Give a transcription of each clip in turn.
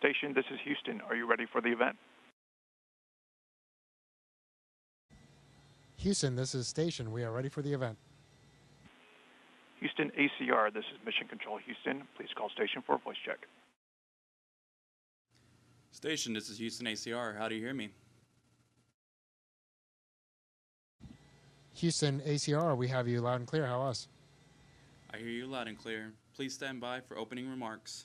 Station, this is Houston. Are you ready for the event? Houston, this is Station. We are ready for the event. Houston ACR, this is Mission Control Houston. Please call station for a voice check. Station, this is Houston ACR. How do you hear me? Houston ACR, we have you loud and clear. How us? I hear you loud and clear. Please stand by for opening remarks.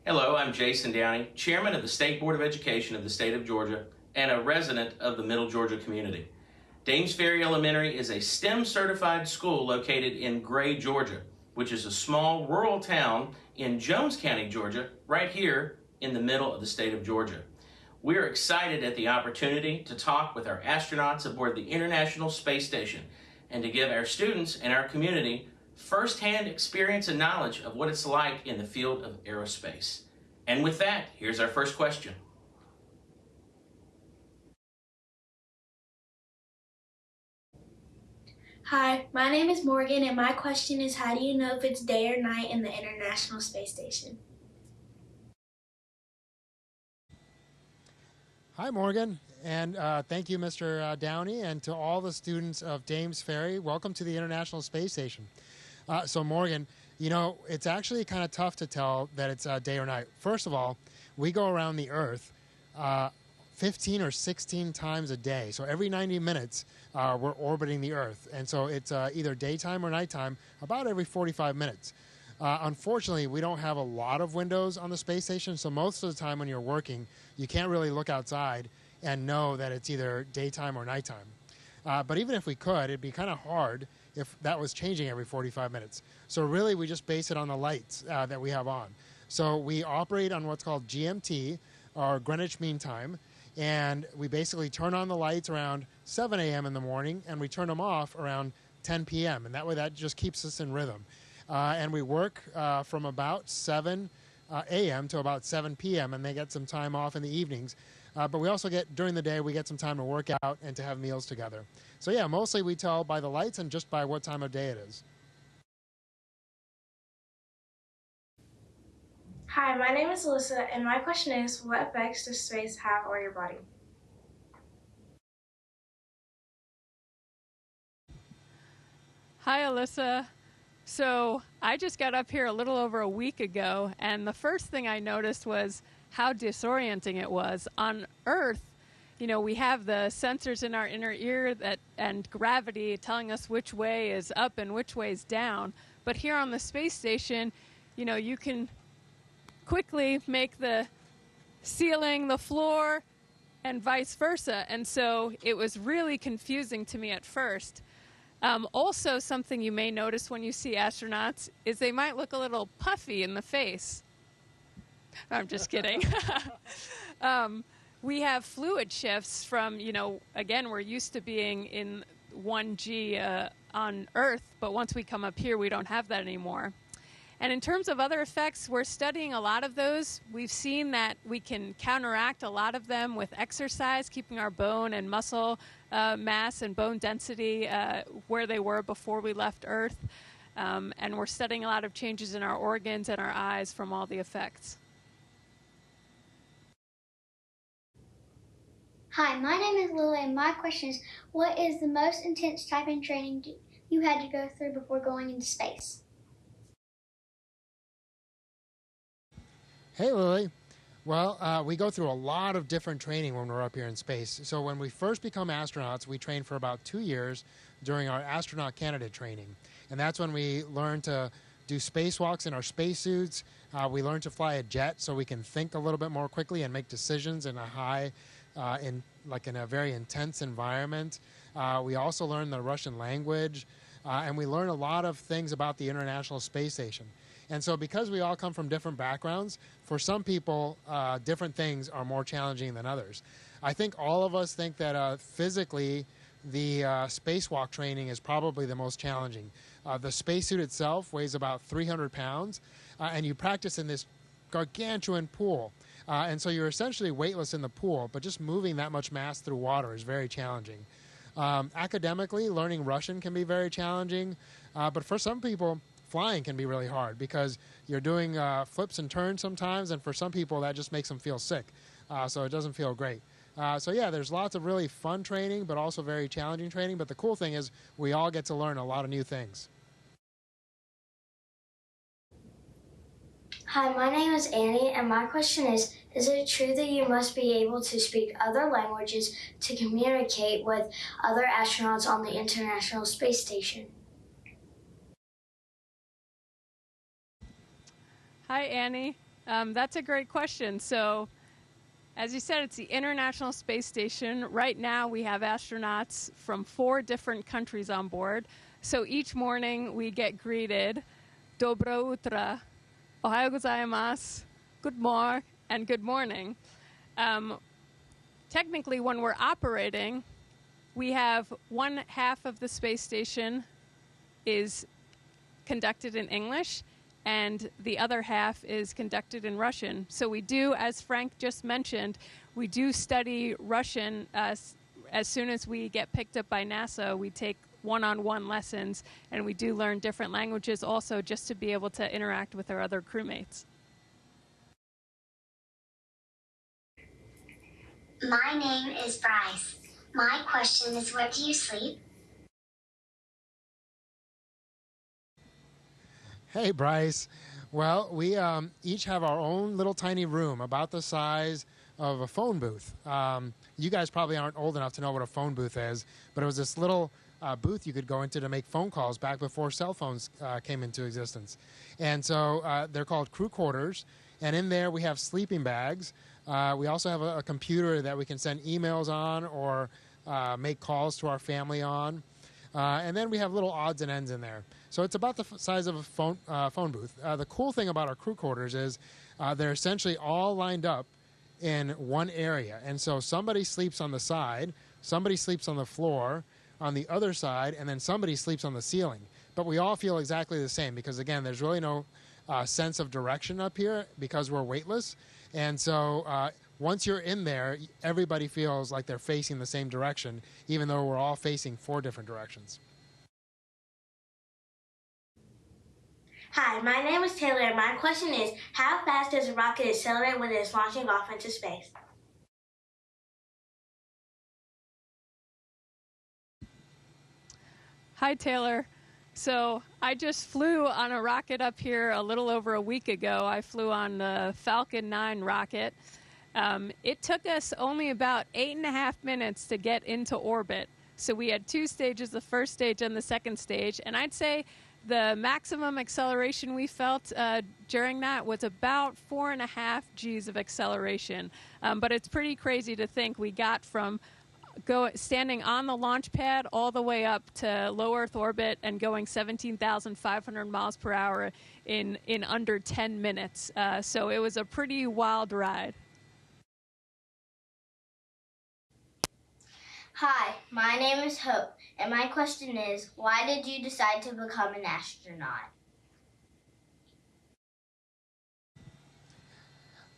Hello, I'm Jason Downey, Chairman of the State Board of Education of the state of Georgia and a resident of the Middle Georgia community. Dames Ferry Elementary is a STEM certified school located in Gray, Georgia, which is a small rural town in Jones County, Georgia, right here in the middle of the state of Georgia. We are excited at the opportunity to talk with our astronauts aboard the International Space Station and to give our students and our community first-hand experience and knowledge of what it's like in the field of aerospace. And with that, here's our first question. Hi, my name is Morgan, and my question is, how do you know if it's day or night in the International Space Station? Hi, Morgan, and thank you, Mr. Downey, and to all the students of Dames Ferry. Welcome to the International Space Station. So, Morgan, you know, it's actually kind of tough to tell that it's day or night. First of all, we go around the Earth 15 or 16 times a day. So every 90 minutes, we're orbiting the Earth. And so it's either daytime or nighttime about every 45 minutes. Unfortunately, we don't have a lot of windows on the space station, so most of the time when you're working, you can't really look outside and know that it's either daytime or nighttime. But even if we could, it'd be kind of hard if that was changing every 45 minutes. So really, we just base it on the lights that we have on. So we operate on what's called GMT, or Greenwich Mean Time, and we basically turn on the lights around 7 a.m. in the morning, and we turn them off around 10 p.m., and that way that just keeps us in rhythm. And we work from about 7 a.m. to about 7 p.m., and they get some time off in the evenings. But we also get, during the day, we get some time to work out and to have meals together. So yeah, mostly we tell by the lights and just by what time of day it is. Hi, my name is Alyssa, and my question is, what effects does space have on your body? Hi, Alyssa. So I just got up here a little over a week ago, and the first thing I noticed was how disorienting it was. On Earth, you know, we have the sensors in our inner ear and gravity telling us which way is up and which way is down. But here on the space station, you know, you can quickly make the ceiling the floor and vice versa. And so it was really confusing to me at first. Also, something you may notice when you see astronauts is they might look a little puffy in the face. I'm just kidding. We have fluid shifts from, you know, again, we're used to being in 1G on Earth, but once we come up here, we don't have that anymore. And in terms of other effects, we're studying a lot of those. We've seen that we can counteract a lot of them with exercise, keeping our bone and muscle mass and bone density where they were before we left Earth. And we're studying a lot of changes in our organs and our eyes from all the effects. Hi, my name is Lily, and my question is, what is the most intense typing training you had to go through before going into space? Hey, Lily. Well, we go through a lot of different training when we're up here in space. So when we first become astronauts, we train for about 2 years during our astronaut candidate training. And that's when we learn to do spacewalks in our spacesuits. We learn to fly a jet so we can think a little bit more quickly and make decisions in a very intense environment. We also learn the Russian language, and we learn a lot of things about the International Space Station. And so because we all come from different backgrounds, for some people, different things are more challenging than others. I think all of us think that physically, the spacewalk training is probably the most challenging. The spacesuit itself weighs about 300 pounds, and you practice in this gargantuan pool. And so you're essentially weightless in the pool, but just moving that much mass through water is very challenging. Academically, learning Russian can be very challenging, but for some people, flying can be really hard because you're doing flips and turns sometimes, and for some people that just makes them feel sick. So it doesn't feel great. So yeah, there's lots of really fun training, but also very challenging training. But the cool thing is we all get to learn a lot of new things. Hi, my name is Annie, and my question is it true that you must be able to speak other languages to communicate with other astronauts on the International Space Station? Hi, Annie. That's a great question. So, as you said, it's the International Space Station. Right now, we have astronauts from 4 different countries on board. So each morning, we get greeted, Dobro utra, Ohayo gozaimasu, good morning, and good morning. Technically, when we're operating, we have one half of the space station is conducted in English, and the other half is conducted in Russian. So we do, as Frank just mentioned, we do study Russian as soon as we get picked up by NASA. We take one-on-one lessons, and we do learn different languages also just to be able to interact with our other crewmates. My name is Bryce. My question is, what do you sleep? Hey, Bryce. Well, we each have our own little tiny room about the size of a phone booth. You guys probably aren't old enough to know what a phone booth is, but it was this little booth you could go into to make phone calls back before cell phones came into existence. And so they're called crew quarters, and in there we have sleeping bags. We also have a computer that we can send emails on or make calls to our family on. And then we have little odds and ends in there. So it's about the size of a phone booth. The cool thing about our crew quarters is they're essentially all lined up in one area. And so somebody sleeps on the side, somebody sleeps on the floor, on the other side, and then somebody sleeps on the ceiling. But we all feel exactly the same because, again, there's really no sense of direction up here because we're weightless. And so once you're in there, everybody feels like they're facing the same direction, even though we're all facing 4 different directions. Hi, my name is Taylor, and my question is, how fast does a rocket accelerate when it is launching off into space? Hi, Taylor. So I just flew on a rocket up here a little over a week ago. I flew on the Falcon 9 rocket. It took us only about 8.5 minutes to get into orbit. So we had 2 stages, the first stage and the second stage. And I'd say the maximum acceleration we felt during that was about 4.5 Gs of acceleration. But it's pretty crazy to think we got from standing on the launch pad all the way up to low Earth orbit and going 17,500 miles per hour in under 10 minutes. So it was a pretty wild ride. Hi, my name is Hope, and my question is, why did you decide to become an astronaut?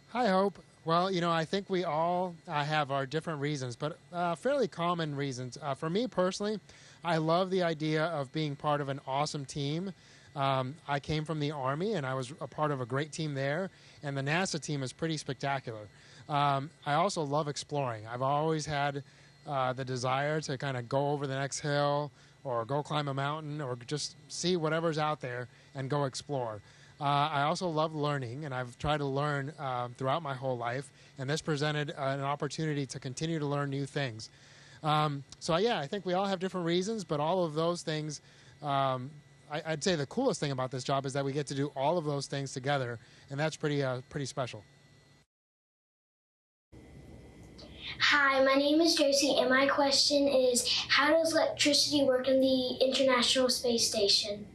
Hi, Hope. Well, I think we all have our different reasons, but fairly common reasons. For me personally, I love the idea of being part of an awesome team. I came from the Army, and I was a part of a great team there, and the NASA team is pretty spectacular. I also love exploring. I've always had the desire to kind of go over the next hill or go climb a mountain or just see whatever's out there and go explore. I also love learning, and I've tried to learn throughout my whole life, and this presented an opportunity to continue to learn new things. So yeah, I think we all have different reasons, but all of those things, I'd say the coolest thing about this job is that we get to do all of those things together, and that's pretty special. Hi, my name is Josie, and my question is, how does electricity work in the International Space Station?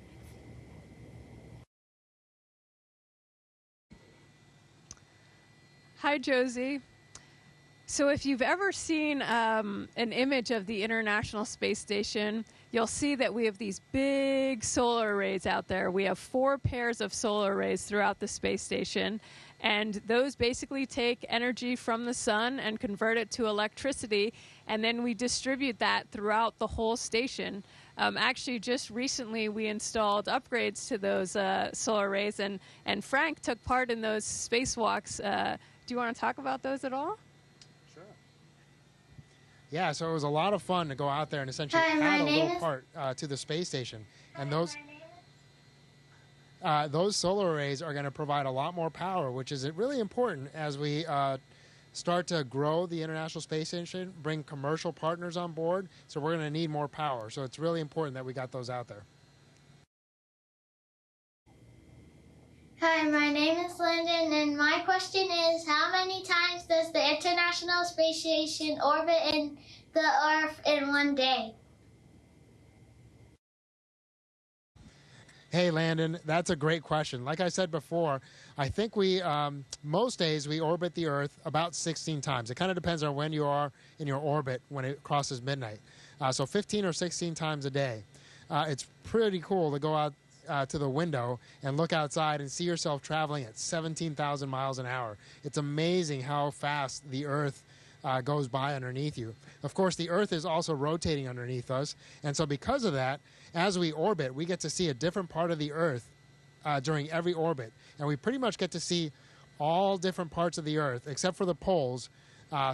Hi, Josie. So if you've ever seen an image of the International Space Station, you'll see that we have these big solar arrays out there. We have 4 pairs of solar arrays throughout the space station, and those basically take energy from the sun and convert it to electricity, and then we distribute that throughout the whole station. Actually, just recently we installed upgrades to those solar arrays, and Frank took part in those spacewalks. Do you want to talk about those at all? Yeah, so it was a lot of fun to go out there and essentially add a little part to the space station. And those solar arrays are going to provide a lot more power, which is really important as we start to grow the International Space Station, bring commercial partners on board. So we're going to need more power. So it's really important that we got those out there. Hi, my name is Lyndon, and my question is, how many times does the International Space Station orbit in the Earth in one day? Hey, Landon, that's a great question. Like I said before, I think most days we orbit the Earth about 16 times. It kind of depends on when you are in your orbit when it crosses midnight. So 15 or 16 times a day. It's pretty cool to go out to the window and look outside and see yourself traveling at 17,000 miles an hour. It's amazing how fast the Earth goes by underneath you. Of course, the Earth is also rotating underneath us, and so because of that, as we orbit, we get to see a different part of the Earth during every orbit, and we pretty much get to see all different parts of the Earth, except for the poles,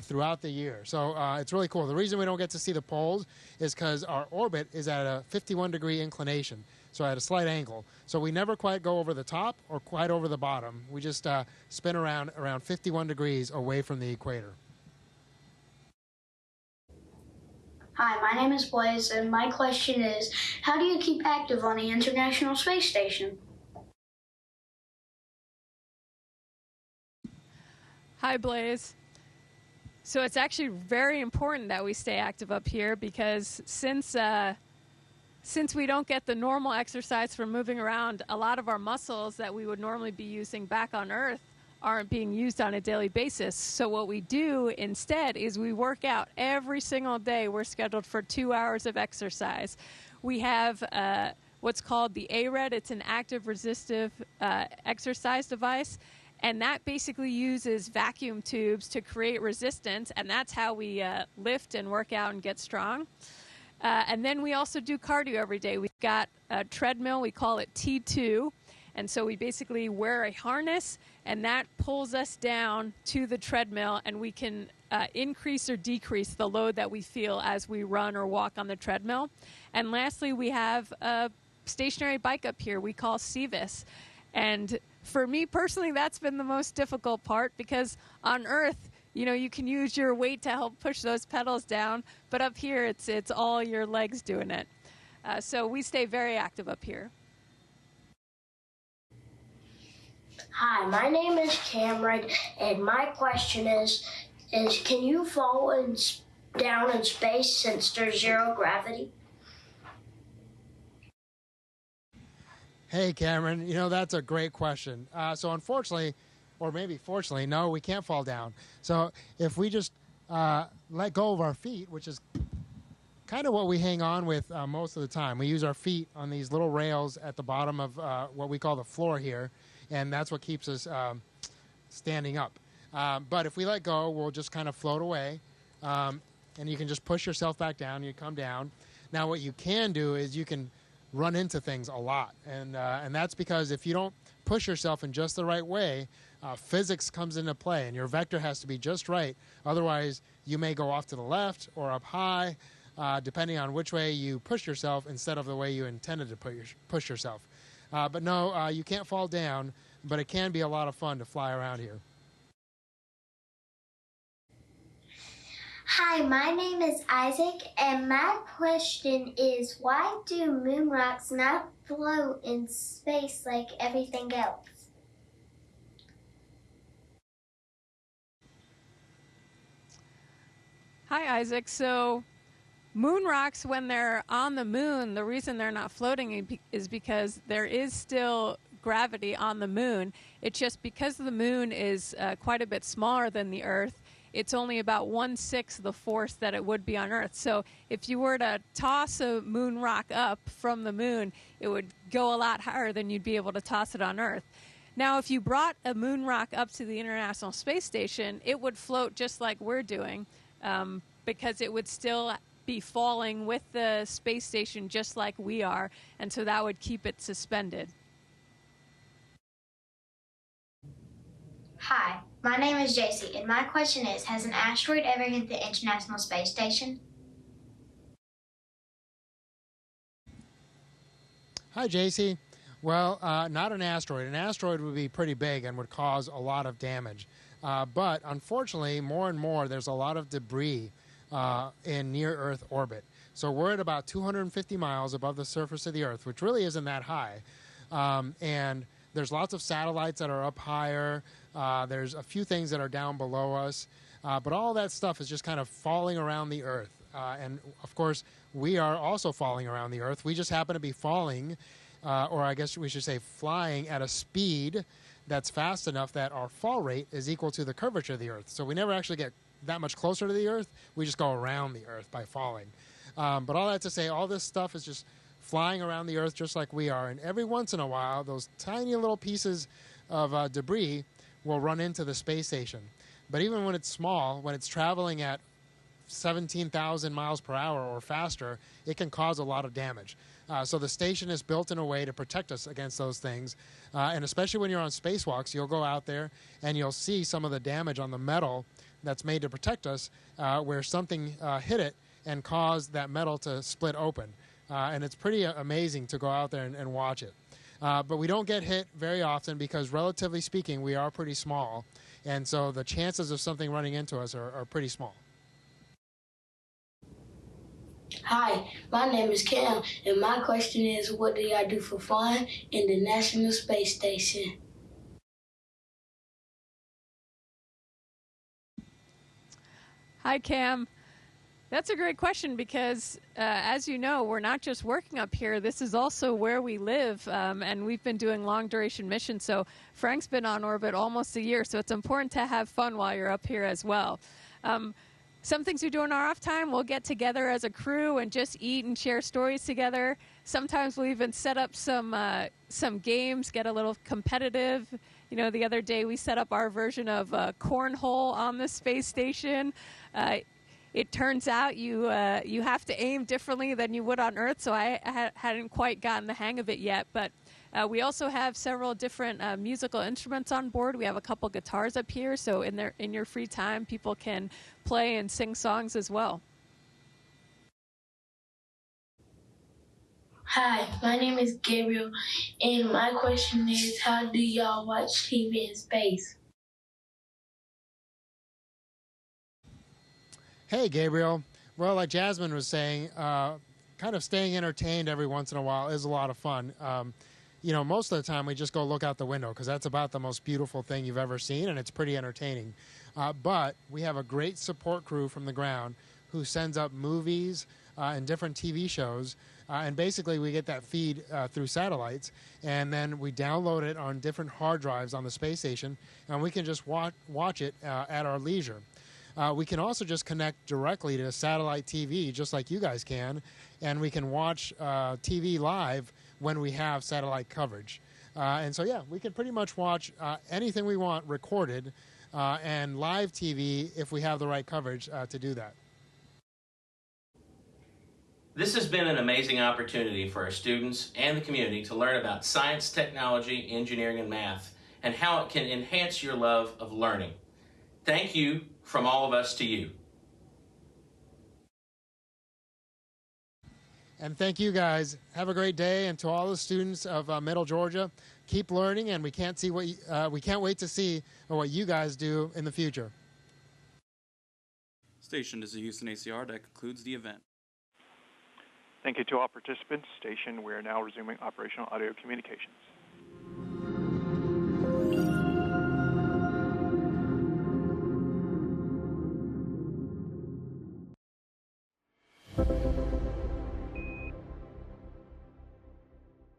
throughout the year. So it's really cool. The reason we don't get to see the poles is because our orbit is at a 51-degree inclination, so at a slight angle. So we never quite go over the top or quite over the bottom. We just spin around 51 degrees away from the equator. Hi, my name is Blaze, and my question is, how do you keep active on the International Space Station? Hi, Blaze. So it's actually very important that we stay active up here because since we don't get the normal exercise from moving around, a lot of our muscles that we would normally be using back on Earth aren't being used on a daily basis. So what we do instead is we work out every single day. We're scheduled for 2 hours of exercise. We have what's called the ARED. It's an active resistive exercise device. And that basically uses vacuum tubes to create resistance, and that's how we lift and work out and get strong. And then we also do cardio every day. We've got a treadmill, we call it T2, and so we basically wear a harness, and that pulls us down to the treadmill, and we can increase or decrease the load that we feel as we run or walk on the treadmill. And lastly, we have a stationary bike up here we call Cevis. And for me personally, that's been the most difficult part because on Earth, you can use your weight to help push those pedals down, but up here, it's all your legs doing it. So we stay very active up here. Hi, my name is Cameron, and my question is can you fall down in space since there's zero gravity? Hey, Cameron, that's a great question. So unfortunately, or maybe fortunately, no, we can't fall down. So if we just let go of our feet, which is kind of what we hang on with most of the time. We use our feet on these little rails at the bottom of what we call the floor here, and that's what keeps us standing up. But if we let go, we'll just kind of float away, and you can just push yourself back down. You come down. Now, what you can do is you can run into things a lot, and that's because if you don't push yourself in just the right way, physics comes into play, and your vector has to be just right. Otherwise, you may go off to the left or up high, depending on which way you push yourself instead of the way you intended to push yourself. But no, you can't fall down, but it can be a lot of fun to fly around here. Hi, my name is Isaac, and my question is, why do moon rocks not float in space like everything else? Hi, Isaac. So moon rocks, when they're on the moon, the reason they're not floating is because there is still gravity on the moon. It's just because the moon is quite a bit smaller than the Earth, it's only about 1/6 the force that it would be on Earth. So if you were to toss a moon rock up from the moon, it would go a lot higher than you'd be able to toss it on Earth. Now, if you brought a moon rock up to the International Space Station, it would float just like we're doing, because it would still be falling with the space station just like we are, and so that would keep it suspended. Hi, my name is JC, and my question is, has an asteroid ever hit the International Space Station? Hi, JC. Well, not an asteroid. An asteroid would be pretty big and would cause a lot of damage. But unfortunately, more and more, there's a lot of debris in near-Earth orbit. So we're at about 250 miles above the surface of the Earth, which really isn't that high. And there's lots of satellites that are up higher. There's a few things that are down below us. But all that stuff is just kind of falling around the Earth. And, of course, we are also falling around the Earth. We just happen to be falling, or I guess we should say flying, at a speed that's fast enough that our fall rate is equal to the curvature of the Earth. So we never actually get that much closer to the Earth. We just go around the Earth by falling. But all that to say, all this stuff is just flying around the Earth just like we are. And every once in a while, those tiny little pieces of debris will run into the space station. But even when it's small, when it's traveling at 17,000 miles per hour or faster, it can cause a lot of damage. So the station is built in a way to protect us against those things. And especially when you're on spacewalks, you'll go out there and you'll see some of the damage on the metal that's made to protect us, where something hit it and caused that metal to split open. And it's pretty amazing to go out there and watch it. But we don't get hit very often because, relatively speaking, we are pretty small. And so the chances of something running into us are pretty small. Hi, my name is Cam, and my question is, what do y'all do for fun in the National Space Station? Hi, Cam. That's a great question because, as you know, we're not just working up here. This is also where we live, and we've been doing long-duration missions. So Frank's been on orbit almost a year, so it's important to have fun while you're up here as well. Some things we do in our off time, we'll get together as a crew and just eat and share stories together. Sometimes we'll even set up some games, get a little competitive. You know, the other day we set up our version of cornhole on the space station. It turns out you have to aim differently than you would on Earth, so I hadn't quite gotten the hang of it yet. But we also have several different musical instruments on board. We have a couple guitars up here, so in your free time, people can play and sing songs as well. Hi, my name is Gabriel, and my question is, how do y'all watch TV in space? Hey, Gabriel. Well, like Jasmine was saying, kind of staying entertained every once in a while is a lot of fun. You know, most of the time we just go look out the window because that's about the most beautiful thing you've ever seen, and it's pretty entertaining. But we have a great support crew from the ground who sends up movies and different TV shows, and basically we get that feed through satellites, and then we download it on different hard drives on the space station, and we can just watch it at our leisure. We can also just connect directly to satellite TV, just like you guys can, and we can watch TV live when we have satellite coverage. And so, yeah, we can pretty much watch anything we want recorded and live TV if we have the right coverage to do that. This has been an amazing opportunity for our students and the community to learn about science, technology, engineering, and math, and how it can enhance your love of learning. Thank you from all of us to you. And thank you guys. Have a great day. And to all the students of Middle Georgia, keep learning, and we can't wait to see what you guys do in the future. Station is the Houston ACR. That concludes the event. Thank you to all participants. Station, we are now resuming operational audio communications.